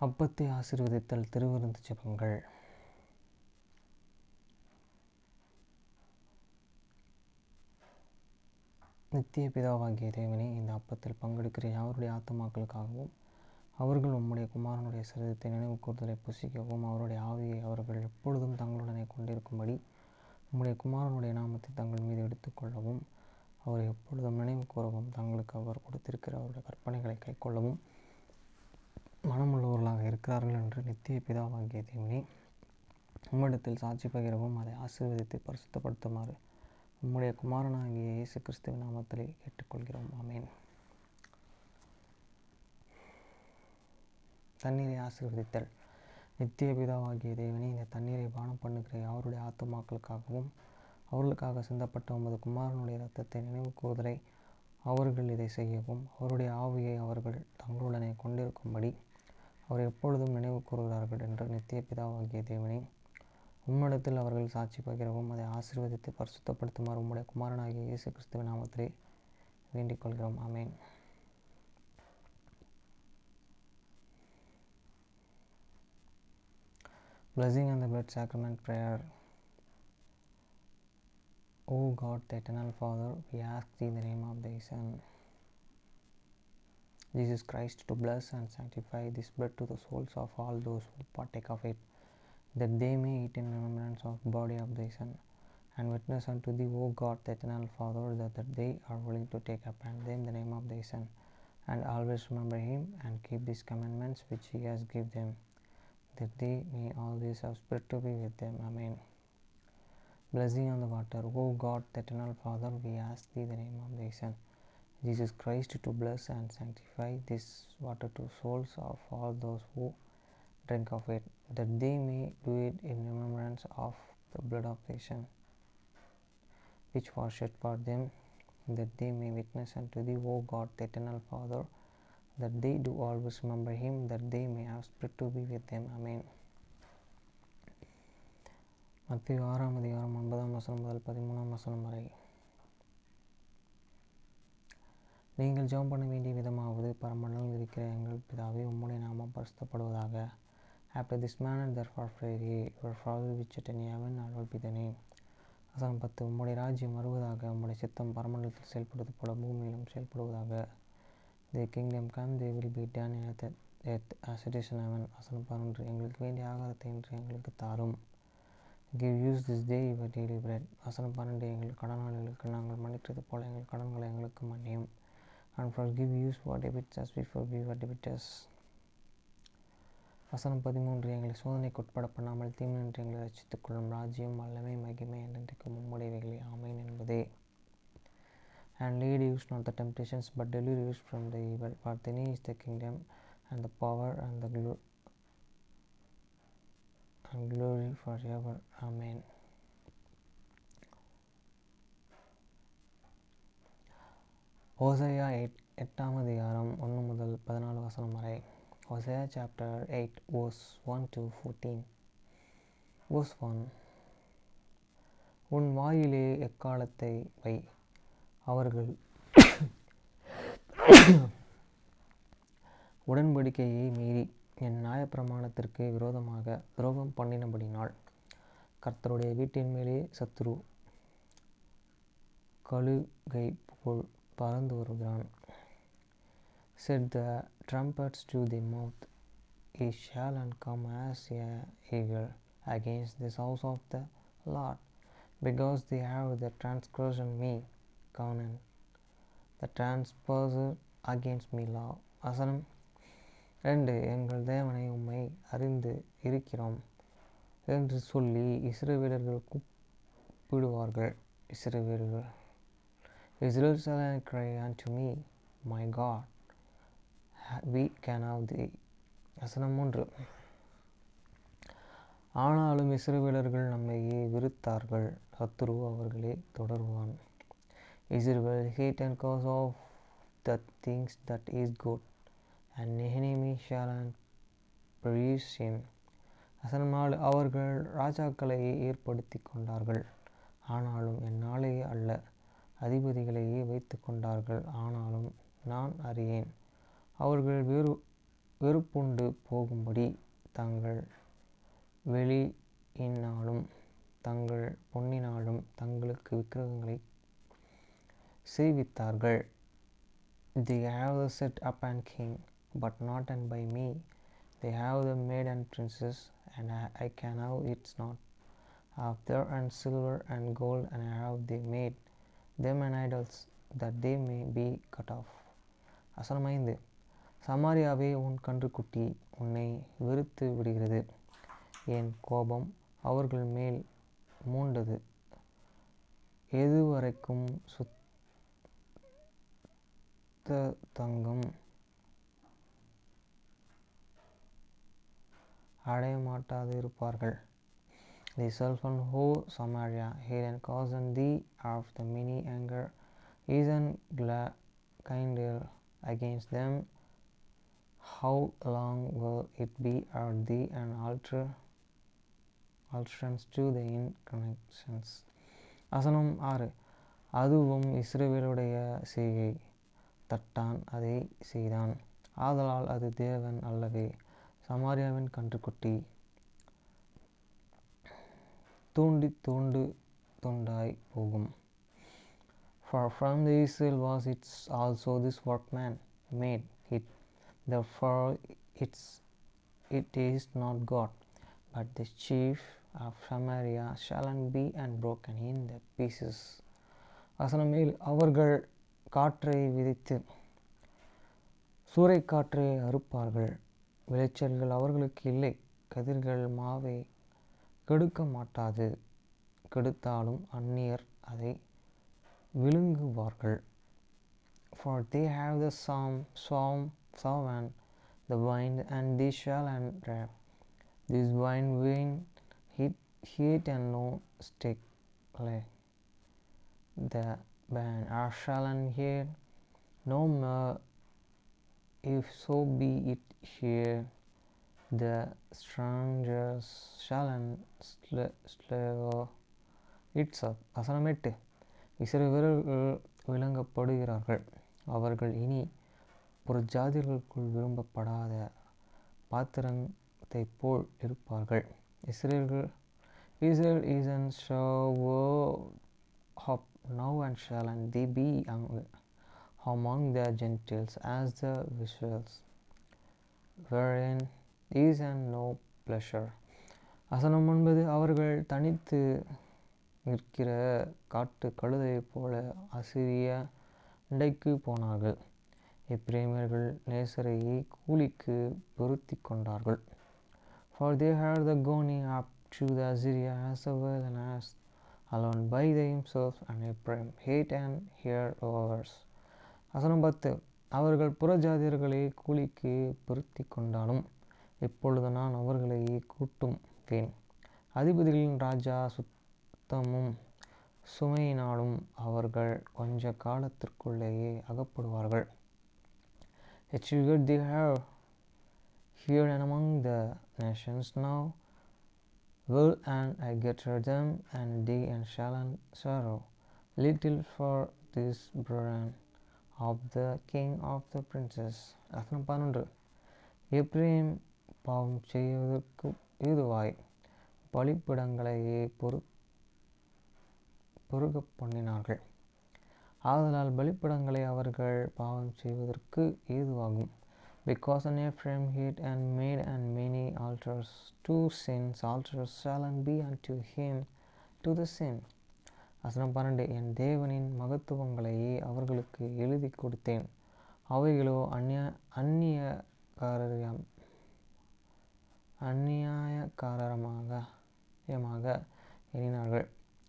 அப்பத்தை ஆசீர்வதித்தல். திருவிருந்து ஜெபங்கள். நித்திய பிதாவாகிய தேவனே, இந்த அப்பத்தில் பங்கெடுக்கிற யாவருடைய ஆத்துமாக்களுக்காகவும் அவர்கள் உம்முடைய குமாரனுடைய சரீரத்தை நினைவு கூர்தலை புசிக்கவும் அவருடைய ஆவியை அவர்கள் எப்பொழுதும் தங்களுடனே கொண்டிருக்கும்படி உம்முடைய குமாரனுடைய நாமத்தை தங்கள் மீது எடுத்துக்கொள்ளவும் அவரை எப்பொழுதும் நினைவு கூறவும் தங்களுக்கு அவர் கொடுத்திருக்கிற அவருடைய கற்பனைகளை கைக்கொள்ளவும் மனமுள்ளவர்களாக இருக்கிறார்கள் என்று நித்திய பிதாவாகிய தேவனே, உம்மிடத்தில் சாட்சி பகிரவும் அதை ஆசீர்வதித்து பரிசுத்தப்படுத்துமாறு உம்முடைய குமாரனாகிய இயேசு கிறிஸ்துவின் நாமத்திலே கேட்டுக்கொள்கிறோம். ஆமேன். தண்ணீரை ஆசீர்வதித்தல். நித்திய பிதாவாகிய தேவனே, இந்த தண்ணீரை பானம் பண்ணுகிற யாருடைய ஆத்துமாக்களுக்காகவும் அவர்களுக்காக சிந்தப்பட்ட உமது குமாரனுடைய இரத்தத்தை நினைவு கூறுதலை அவர்கள் இதை செய்யவும் அவருடைய ஆவியை அவர்கள் தங்களுடனே கொண்டிருக்கும்படி அவர் எப்பொழுதும் நினைவு கூறுகிறார்கள் என்று நித்திய பிதாவாகிய தேவனே, உம்மிடத்தில் அவர்கள் சாட்சி பகிரவும் அதை ஆசீர்வதித்து பரிசுத்தப்படுத்துமாறு உம்முடைய குமாரனாகிய இயேசு கிறிஸ்துவின் நாமத்திலே வேண்டிக் கொள்கிறோம். ஆமேன். Blessing on the blood sacrament prayer. O God, the eternal Father, we ask thee in the name of thy Son, Jesus Christ, to bless and sanctify this blood to the souls of all those who partake of it, that they may eat in remembrance of the body of thy Son, and witness unto thee, O God, the eternal Father, that they are willing to take upon them the name of thy Son, and always remember him, and keep these commandments which he has given them, that they may always have spirit to be with them. Amen. Blessing on the water. O God, the eternal Father, we ask thee in the name of thy Son, Jesus Christ, to bless and sanctify this water to souls of all those who drink of it, that they may do it in remembrance of the blood of thy Son, which was shed for them, that they may witness unto thee, O God, the eternal Father, that they do always remember him, that they may have spirit to be with them. Amen. மத்தேயு 6 9 முதல் 13 வரை. நீங்கள் ஜெபம் பண்ண வேண்டிய விதமாவது, பரமண்டலங்களில் இருக்கிற எங்கள் பிதாவே, உம்முடைய நாமம் பரிசுத்தப்படுவதாக. After this manner therefore pray ye, your Father which art in heaven, hallowed be thy name. வசனம் 10. உம்முடைய ராஜ்யம் வருவதாக, உம்முடைய சித்தம் பரமண்டலத்தில் செயல்படுவது போல பூமியிலும் செயல்படுவதாக. The kingdom come, they will be done in earth as it is in heaven. வசனம் 11. எங்களுக்கு வேண்டிய ஆகாரத்தை இன்று எங்களுக்கு தாரும். Give use this day your daily bread. வசனம் 12. எங்கள் கடனாளிகளுக்கு நாங்கள் மன்னித்தது போல எங்கள் கடன்களை எங்களுக்கு மன்னியும். And forgive us our debts as we forgive our debtors. வசனம் 13. எங்களை சோதனைக்கு உட்பட பண்ணாமல் தீமையின்றி எங்களை ரட்சித்துக் கொள்ளும். ராஜ்யம், வல்லமை, மகிமை என்றென்றைக்கும் உம்முடையவைகளே. ஆமென் என்பதே. And lead us not the temptations, but deliver us from the evil. For thine is the kingdom, and the power, and the glory forever. Amen. ஓசையா 8 அதிகாரம் 1 முதல் 14 வசனம் வரை. Hosea chapter 8 verse 1 to 14. Verse 1. உன் வாயிலே எக்காலத்தை வை, அவர்கள் உடன்படிக்கையை மீறி என் நியாயப்பிரமாணத்திற்கு விரோதமாக துரோகம் பண்ணினபடினால் கர்த்தருடைய வீட்டின் மேலே சத்துரு கழுகை போல் பறந்து வருகிறான். Said the trumpets to the mouth, he shall come as a eagle against this house of the Lord, because they have the transgression me covenant, the transgressor against me law. வசனம் 2. எங்கள் தேவனை உம்மை அறிந்து இருக்கிறோம் என்று சொல்லி இஸ்ரவேலர்கள் கூப்பிடுவார்கள். Israel shall cry unto me, my God, we can have thee. வசனம் 3. ஆனாலும் இஸ்ரவேலர்கள் நம்மையே வெறுத்தார்கள், சத்துரு அவர்களே தொடருவான். Israel hate and cause of the things that is good, and enemy shall praise him. வசனம் 4. அவர்கள் ராஜாக்களை ஏற்படுத்தி கொண்டார்கள், ஆனாலும் என்னாலே அல்ல, அதிபதிகளையே வைத்து கொண்டார்கள், ஆனாலும் நான் அறியேன். அவர்கள் வெறுப்புண்டு போகும்படி தங்கள் வெளியினாலும் தங்கள் பொன்னினாலும் தங்களுக்கு விக்கிரகங்களை செய்வித்தார்கள். They have set up an king, but not an by me. They have made an princess, and I can have it not. Of their and silver and gold, and have they made them an idols, that they may be cut off. வசனம் 5. சமாரியாவே, உன் கன்றுக்குட்டி உன்னை வெறுத்து விடுகிறது. என் கோபம் அவர்கள் மேல் மூண்டது. எதுவரைக்கும் சுத்த தங்கம் அடையமாட்டாது இருப்பார்கள். The sulphur, O Samaria, hear and caution thee of the many anger, is and kindle against them. How long will it be at thee an alterance to the inclinations? வசனம் 6. அதுவும் இஸ்ரவேலுடைய செய்கை, தட்டான் அதை செய்தான், ஆதலால் அது தேவன் அல்லவே. சமாரியாவின் கன்றுக்குட்டி துண்டாய் போகும். For from the Israel was it also this workman made it, therefore it is not God, but the chief of Samaria shall be and broken in the pieces. வசனம் 7. அவர்கள் காற்றை விதைத்து சூறைக்காற்றை அறுப்பார்கள். விளைச்சல்கள் அவர்களுக்கு இல்லை. கதிர்கள் மாவை கெடுக்க மாட்டாது. கெடுத்தாலும் அந்நியர் அதை விழுங்குவார்கள். For they have the sown the vine, and they shall and reap. This vine heat and no stick lay. The ban shall and hear no more, if so be it hear. The strangers shall and slaughter itself. வசனம் 8. இஸ்ரவேலர்கள் விளங்கப்படுகிறார்கள். அவர்கள் இனி புறஜாதிகளுக்குள் விரும்பப்படாத பாத்திரத்தைப் போல் இருப்பார்கள். Israel is and shall up now and shall and they be among the Gentiles as the vessels wherein is and no pleasure. வசனம் 9. அவர்கள் தனித்து நிற்கிற காட்டு கழுதையைப் போல அசிரிய இண்டைக்கு போனார்கள். எப்பிரேமியர்கள் நேசரையை கூலிக்கு பொருத்தி கொண்டார்கள். For they had the going up to the Assyria as a well and as alone by themselves, and Ephraim hate and hear overs. வசனம் 10. அவர்கள் புறஜாதியர்களை கூலிக்கு பொருத்தி கொண்டாலும் இப்பொழுது நான் அவர்களை கூட்டுவேன். அதிபதிகளின் ராஜா சுத்தமும் சுமையினாலும் அவர்கள் கொஞ்ச காலத்திற்குள்ளேயே அகப்படுவார்கள். They have here and among the nations now will and I gather them and dig and shall and sorrow little for this brethren of the king of the princes. வசனம் 11. எப்ரேம் பாவம் செய்வதற்கு ஏதுவாய் பலிபீடங்களையே பொறுகப் பண்ணினார்கள். ஆதலால் பலிபீடங்களை அவர்கள் பாவம் செய்வதற்கு ஏதுவாகும். Because an Ephraim hid and made and many altars to sins, altars shall and be unto him to the sin. வசனம் 12. என் தேவனின் மகத்துவங்களையே அவர்களுக்கு எழுதி கொடுத்தேன். அவைகளோ அந்நியாயக்காரமாக எண்ணினார்கள்.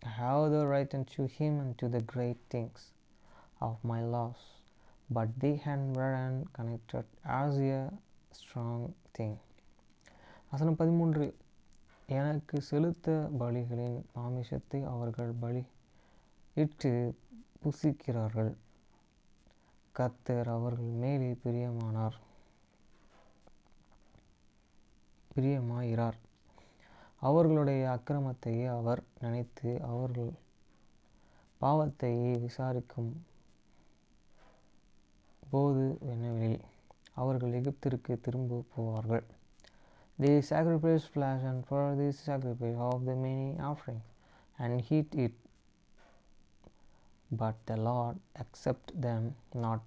I have the right unto him and to the great things of my laws, but they had were connected as a strong thing. வசனம் 13. எனக்கு செலுத்த பலிகளின் மாமிசத்தை அவர்கள் பலியிட்டு புசிக்கிறார்கள். கர்த்தர் அவர்கள் மேலே பிரியமாயிரார். அவர்களுடைய அக்கிரமத்தையே அவர் நினைத்து அவர்கள் பாவத்தையே விசாரிக்கும் போது வினவினில் அவர்கள் எகிப்திற்கு திரும்ப போவார்கள். They sacrificed flesh and for this sacrifice of the many offerings and eat it, but the Lord accept them not.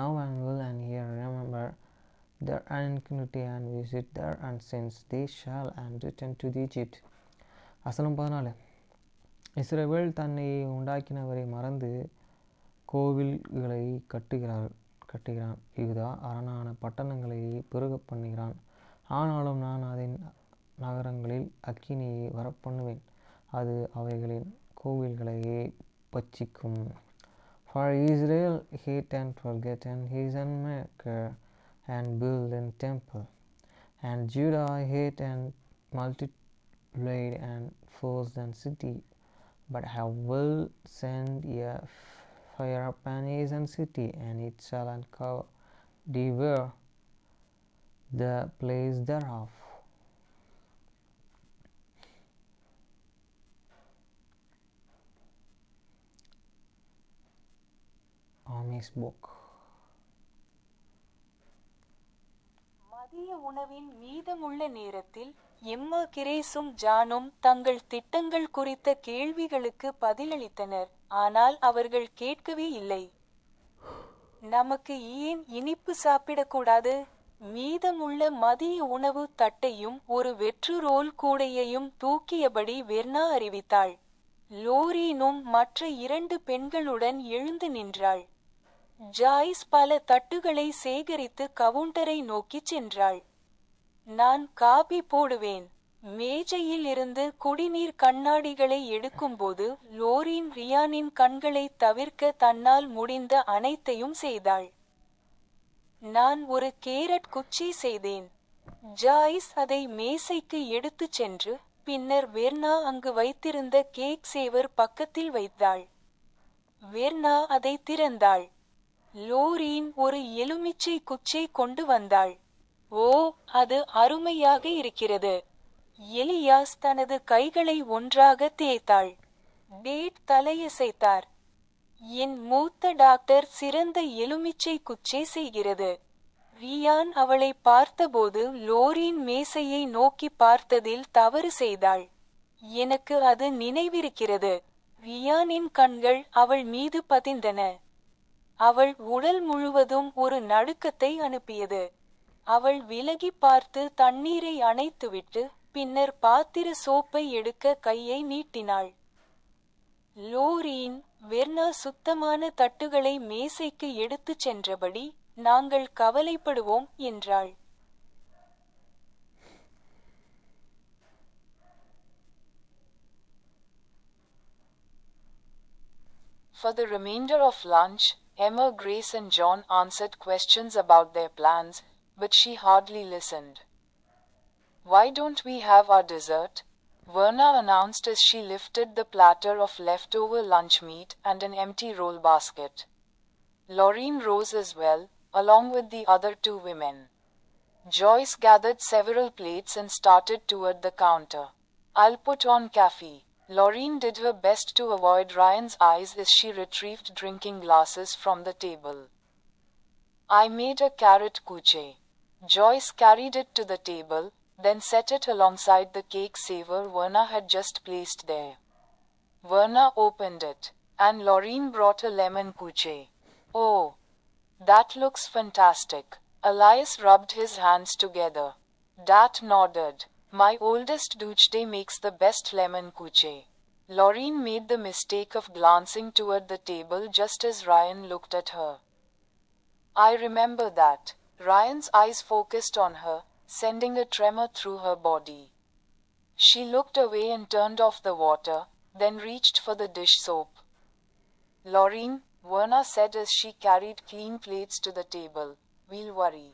Now and will and here remember their iniquity and visit their sins, they shall and return to Egypt. வசனம் 14. இஸ்ரவேல் தன்னை உண்டாக்கினவரை மறந்து கோவில்களை கட்டுகிறான். யூதா அரணான பட்டணங்களை பெருக பண்ணுகிறான். ஆனாலும் நான் அதன் நகரங்களில் அக்கினியை வரப்பண்ணுவேன், அது அவைகளின் கோவில்களையே பட்சிக்கும். For Israel hate and forgotten his maker and build a temple, and Judah hate and multiplied and forced and city, but I will send a fire upon his city, and it shall devour the place thereof. Ami's book. மதிய உணவின் மீதமுள்ள நேரத்தில் எம்மா கிரேசும் ஜானும் தங்கள் திட்டங்கள் குறித்த கேள்விகளுக்கு பதிலளித்தனர். ஆனால் அவர்கள் கேட்கவே இல்லை. நமக்கு ஏன் இனிப்பு சாப்பிடக்கூடாது? மீதமுள்ள மதிய உணவு தட்டையும் ஒரு வெற்று ரோல் கூடையையும் தூக்கியபடி வெர்னா அறிவித்தாள். லோரீனும் மற்ற 2 பெண்களுடன் எழுந்து நின்றாள். ஜாய்ஸ் பல தட்டுகளை சேகரித்து கவுண்டரை நோக்கிச் சென்றாள். நான் காபி போடுவேன். மேஜையில் இருந்து குடிநீர் கண்ணாடிகளை எடுக்கும்போது லோரீன் ரியானின் கண்களை தவிர்க்க தன்னால் முடிந்த அனைத்தையும் செய்தாள். நான் ஒரு கேரட் குச்சி செய்தேன். ஜாய்ஸ் அதை மேசைக்கு எடுத்துச் சென்று பின்னர் வெர்னா அங்கு வைத்திருந்த கேக் சேவர் பக்கத்தில் வைத்தாள். வெர்னா அதை திறந்தாள். லோரீன் ஒரு எலுமிச்சை குச்சை கொண்டு வந்தாள். ஓ, அது அருமையாக இருக்கிறது. எலியாஸ் தனது கைகளை ஒன்றாக தேய்த்தாள். டேட் தலையசைத்தார். என் மூத்த டாக்டர் சிறந்த எலுமிச்சை குச்சை செய்கிறது. ரியான் அவளை பார்த்தபோது லோரீன் மேசையை நோக்கி பார்த்ததில் தவறு செய்தாள். எனக்கு அது நினைவிருக்கிறது. ரியானின் கண்கள் அவள் மீது பதிந்தன. அவள் உடல் முழுவதும் ஒரு நடுக்கத்தை அனுப்பியது. அவள் விலகி பார்த்து தண்ணீரை அணைத்துவிட்டு பின்னர் பாத்திர சோப்பை எடுக்க கையை நீட்டினாள். லோரீன், வெர்னா சுத்தமான தட்டுகளை மேசைக்கு எடுத்துச் சென்றபடி நாங்கள் கவலைப்படுவோம் என்றாள். For the remainder of lunch, Emma, Grace and John answered questions about their plans, but she hardly listened. Why don't we have our dessert? Verna announced as she lifted the platter of leftover lunch meat and an empty roll basket. Loreen rose as well, along with the other 2 women. Joyce gathered several plates and started toward the counter. I'll put on coffee. Loreen did her best to avoid Ryan's eyes as she retrieved drinking glasses from the table. I made a carrot kuche. Joyce carried it to the table, then set it alongside the cake saver Verna had just placed there. Verna opened it, and Loreen brought a lemon kuche. Oh, that looks fantastic. Elias rubbed his hands together. Dat nodded. My oldest Duchde makes the best lemon kuche. Loreen made the mistake of glancing toward the table just as Ryan looked at her. I remember that. Ryan's eyes focused on her, sending a tremor through her body. She looked away and turned off the water, then reached for the dish soap. Loreen, Verna said as she carried clean plates to the table, we'll worry.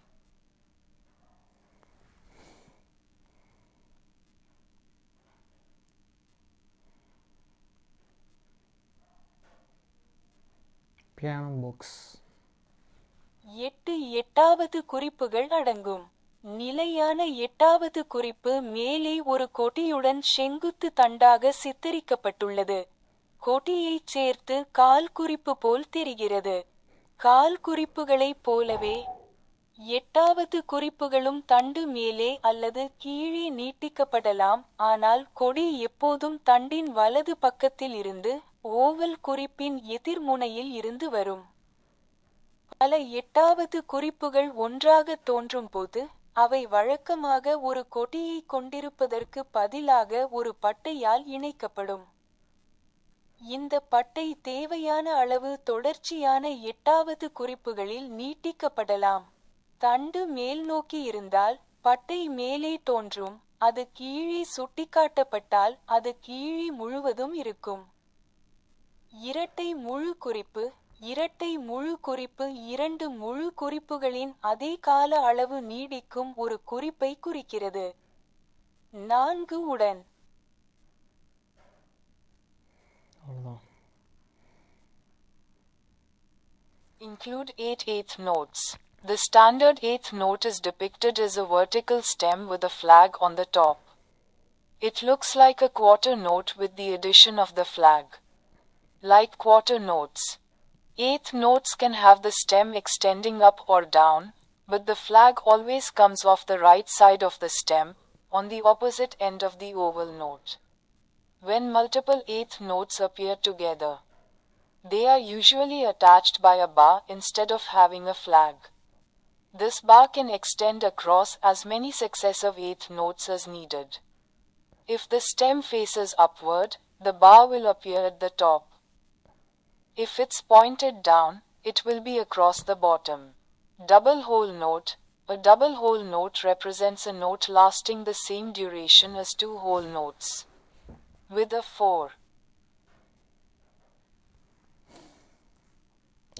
Piano books. 8வது குறிப்புகள் அடங்கும். நிலையான 8வது குறிப்பு மேலே ஒரு கொடியுடன் செங்குத்து தண்டாக சித்தரிக்கப்பட்டுள்ளது. கொடியைச் சேர்த்து கால் குறிப்பு போல் தெரிகிறது. கால் குறிப்புகளைப் போலவே எட்டாவது குறிப்புகளும் தண்டு மேலே அல்லது கீழே நீட்டிக்கப்படலாம், ஆனால் கொடி எப்போதும் தண்டின் வலது பக்கத்தில் இருந்து, ஓவல் குறிப்பின் எதிர்முனையில் இருந்து வரும். பல எட்டாவது குறிப்புகள் ஒன்றாக தோன்றும்போது, அவை வழக்கமாக ஒரு கொடியை கொண்டிருப்பதற்கு பதிலாக ஒரு பட்டையால் இணைக்கப்படும். இந்த பட்டை தேவையான அளவு தொடர்ச்சியான எட்டாவது குறிப்புகளில் நீட்டிக்கப்படலாம். தண்டு மேல்நோக்கி இருந்தால், பட்டை மேலே தோன்றும், அது கீழே சுட்டிக்காட்டப்பட்டால் அது கீழே முழுவதும் இருக்கும். இரட்டை முழு குறிப்பு. இரட்டை முழு குறிப்பு இரண்டு முழு குறிப்புகளின் அதே கால அளவு நீடிக்கும் ஒரு குறிப்பை குறிக்கிறது. 4 உடன். அவ்வளோதான். Include 8 eighth notes. The standard eighth note is depicted as a vertical stem with a flag on the top. It looks like a quarter note with the addition of the flag. Like quarter notes, eighth notes can have the stem extending up or down, but the flag always comes off the right side of the stem, on the opposite end of the oval note. When multiple eighth notes appear together, they are usually attached by a bar instead of having a flag. This bar can extend across as many successive eighth notes as needed. If the stem faces upward, the bar will appear at the top. If it's pointed down, it will be across the bottom. Double whole note. A double whole note represents a note lasting the same duration as two whole notes. With a 4.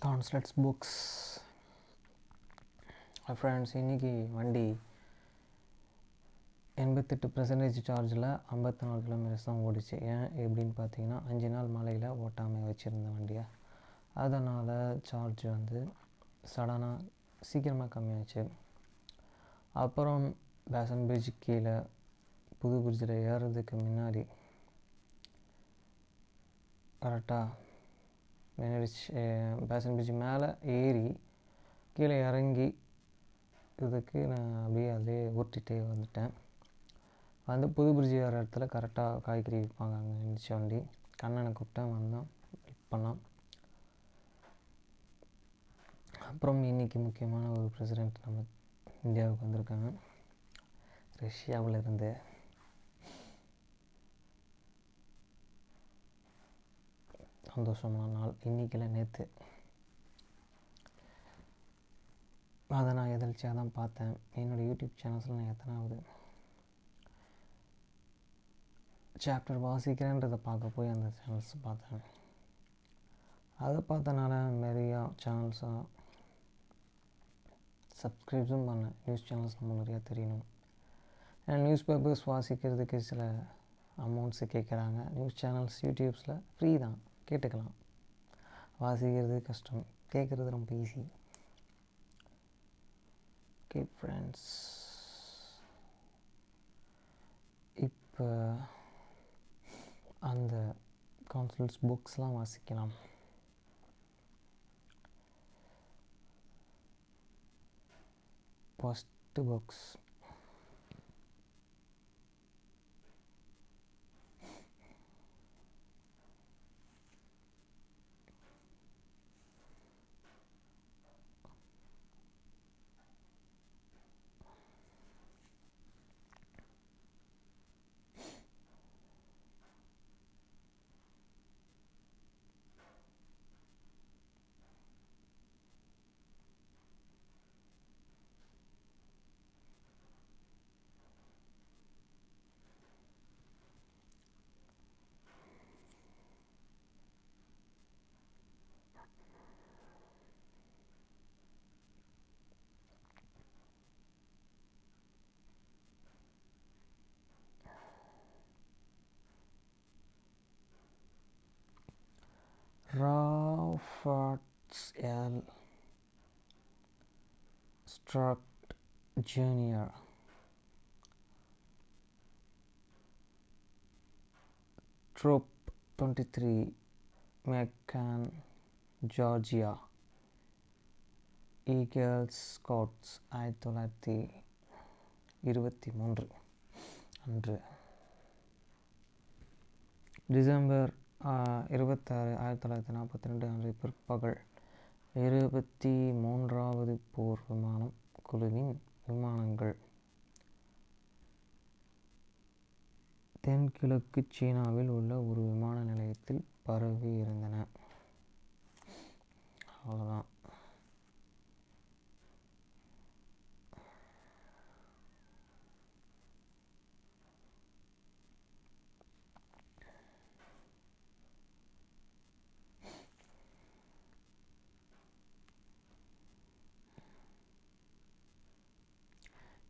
Constants books. Friends, இன்றைக்கி வண்டி 88% சார்ஜில் 54 kilometres தான் ஓடிச்சு. ஏன் எப்படின்னு பார்த்தீங்கன்னா, 5 நாள் மழையில் ஓட்டாமல் வச்சுருந்த வண்டியை, அதனால் சார்ஜ் வந்து சடனாக சீக்கிரமாக கம்மியாச்சு. அப்புறம் பேசன் பிரிட்ஜ் கீழே புது பிரிட்ஜில் ஏறுறதுக்கு முன்னாடி கரெக்டாக பேசன் பிரிட்ஜ் மேலே ஏறி கீழே இறங்கி இதுக்கு நான் அப்படியே அதிலே ஊட்டிகிட்டே வந்துட்டேன். வந்து புது பிரிட்ஜ் ஏற இடத்துல கரெக்டாக காய்கறி விற்பாங்க, அங்கே இருந்துச்சு வண்டி. கண்ணனை கூப்பிட்டேன், வந்தான், ஹெல்ப் பண்ணான். அப்புறம் இன்றைக்கி முக்கியமான ஒரு பிரசிடெண்ட் நம்ம இந்தியாவுக்கு வந்திருக்காங்க, ரஷ்யாவில் இருந்து. சந்தோஷமான நாள் இன்றைக்கில் நேற்று. அதை நான் எதிர்ச்சியாக தான் பார்த்தேன். என்னோடய யூடியூப் சேனல்ஸில் நான் எத்தனாவது சாப்டர் வாசிக்கிறேன்றதை பார்க்க போய் அந்த சேனல்ஸ் பார்த்தேன். அதை பார்த்தனால நிறையா சேனல்ஸாக சப்ஸ்கிரைப்ஸும் பண்ணேன். நியூஸ் சேனல்ஸ் நம்ம நிறையா தெரியணும். ஏன்னா நியூஸ் பேப்பர்ஸ் வாசிக்கிறதுக்கு சில அமௌண்ட்ஸு கேட்குறாங்க. நியூஸ் சேனல்ஸ் யூடியூப்ஸில் ஃப்ரீ தான், கேட்டுக்கலாம். வாசிக்கிறது கஷ்டம், கேட்குறது ரொம்ப ஈஸி. ஓகே ஃப்ரெண்ட்ஸ், இப்போ அந்த கவுன்சில்ஸ் புக்ஸ்லாம் வாசிக்கலாம். First books Raphael Struck Jr. Troop 23, Macon, Georgia. Eagles scouts 1923 அன்று டிசம்பர் 26, 1942 அன்று பிற்பகல் 23வது போர் விமானம் குழுவின் விமானங்கள் தென்கிழக்கு சீனாவில் உள்ள ஒரு விமான நிலையத்தில் பரவி இருந்தன. அவ்வளோதான்.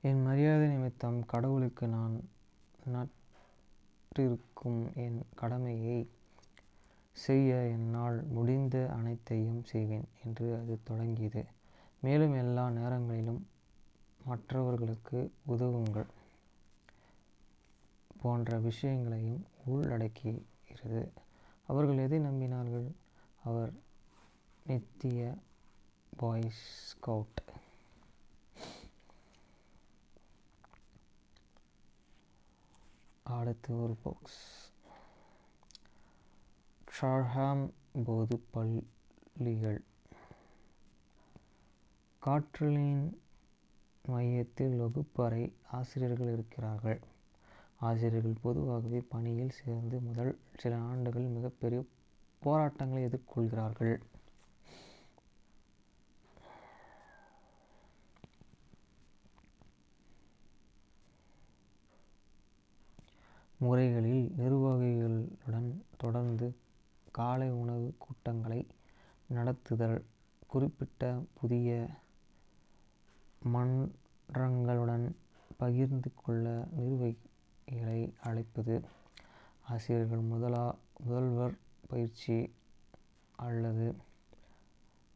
என் மரியாதை நிமித்தம் கடவுளுக்கு நான் நட்டிருக்கும் என் கடமையை செய்ய என்னால் முடிந்த அனைத்தையும் செய்வேன் என்று அது தொடங்கியது. மேலும் எல்லா நேரங்களிலும் மற்றவர்களுக்கு உதவுங்கள் போன்ற விஷயங்களையும் உள்ளடக்குகிறது. அவர்கள் எதை நம்பினார்கள்? அவர் நித்திய பாய் ஸ்கவுட். அடுத்து ஒரு பாக்ஸ். ஷார்ஹாம் போது பள்ளிகள். காற்றலின் மையத்தில் வகுப்பறை ஆசிரியர்கள் இருக்கிறார்கள். ஆசிரியர்கள் பொதுவாகவே பணியில் சேர்ந்து முதல் சில ஆண்டுகள் மிகப்பெரிய போராட்டங்களை எதிர்கொள்கிறார்கள். முறைகளில் நிர்வாகிகளுடன் தொடர்ந்து காலை உணவு கூட்டங்களை நடத்துதல், குறிப்பிட்ட புதிய மன்றங்களுடன் பகிர்ந்து கொள்ள நிர்வாகிகளை அழைப்பது, ஆசிரியர்கள் முதல்வர் பயிற்சி அல்லது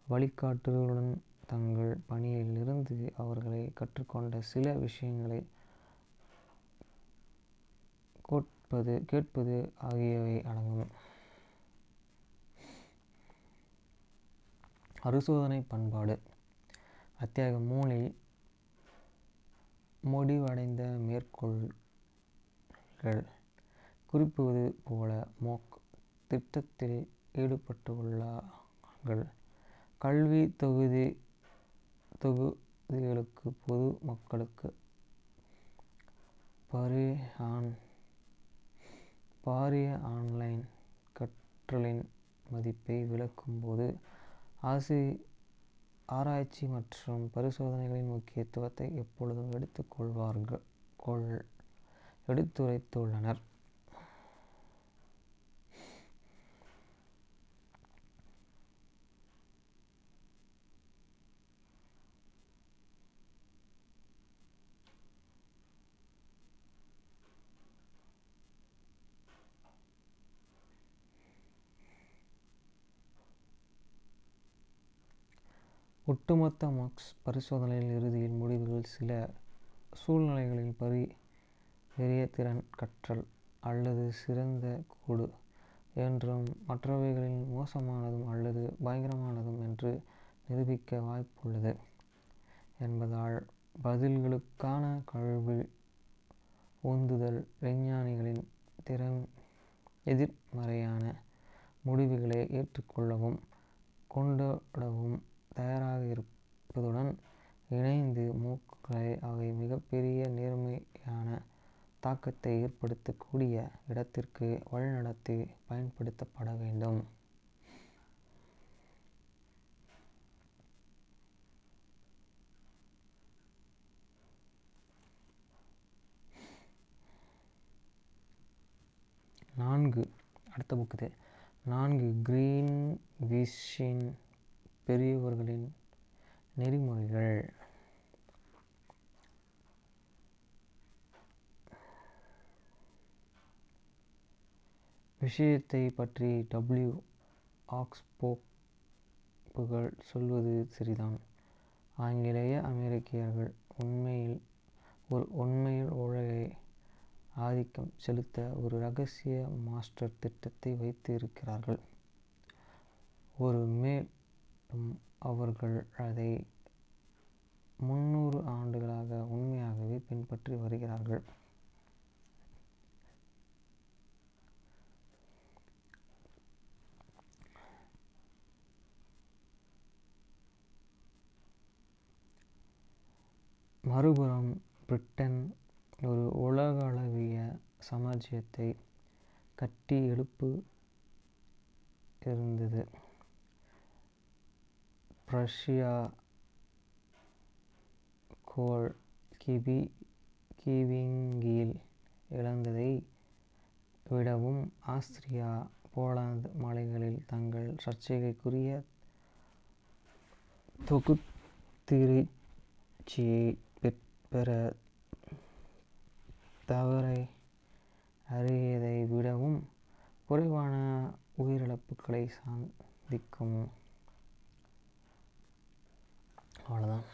வழிகாட்டுதலுடன் தங்கள் பணியில் இருந்து அவர்களை கற்றுக்கொண்ட சில விஷயங்களை கேட்பது ஆகியவை அடங்கும். பரிசோதனை பண்பாடு. அத்தியாயம் 3 முடிவடைந்த மேற்கோள்கள் குறிப்பிடுவது போல மோக் திட்டத்தில் ஈடுபட்டுள்ளார்கள். கல்வி தொகுதிகளுக்கு பொது மக்களுக்கு பாரிய ஆன்லைன் கற்றலின் மதிப்பை விளக்கும் போது ஆராய்ச்சி மற்றும் பரிசோதனைகளின் முக்கியத்துவத்தை எப்பொழுதும் எடுத்துரைத்துள்ளனர். ஒட்டுமொத்த மார்க்ஸ் பரிசோதனையில் இறுதியில் முடிவுகள் சில சூழ்நிலைகளில் பெரிய திறன் கற்றல் அல்லது சிறந்த கூடு என்றும் மற்றவைகளில் மோசமானதும் அல்லது பயங்கரமானதும் என்று நிரூபிக்க வாய்ப்புள்ளது என்பதால் பதில்களுக்கான கல்வி உந்துதல் விஞ்ஞானிகளின் எதிர்மறையான முடிவுகளை ஏற்றுக்கொள்ளவும் கொண்டாடவும் தயாராக இருப்பதுடன் இணைந்து மூக்களை அவை மிகப்பெரிய நேர்மையான தாக்கத்தை ஏற்படுத்தக்கூடிய இடத்திற்கு வழிநடத்தி பயன்படுத்தப்பட வேண்டும். அடுத்த 4 கிரீன்விச்சின் பெரியவர்களின் நெறிமுறைகள். விஷயத்தை பற்றி ஆக்ஸ்போப்புகள் சொல்வது சரிதான். ஆங்கிலேய அமெரிக்கர்கள் உண்மையில் உலகை ஆதிக்கம் செலுத்த ஒரு இரகசிய மாஸ்டர் திட்டத்தை வைத்து இருக்கிறார்கள். மேலும் அவர்கள் அதை 300 ஆண்டுகளாக உண்மையாகவே பின்பற்றி வருகிறார்கள். மறுபுறம் பிரிட்டன் ஒரு உலகளவிய சாம்ராஜ்யத்தை கட்டி எழுப்பு இருந்தது. பிரஷ்யா கோல் கிவிங்கில் இழந்ததை விடவும் ஆஸ்திரியா போலந்து மலைகளில் தங்கள் சர்ச்சைக்குரிய தொகுத்திருச்சியை பெற தவறை அறியதை விடவும் குறைவான உயிரிழப்புகளை சந்திக்கும். அவ்வளோதான்.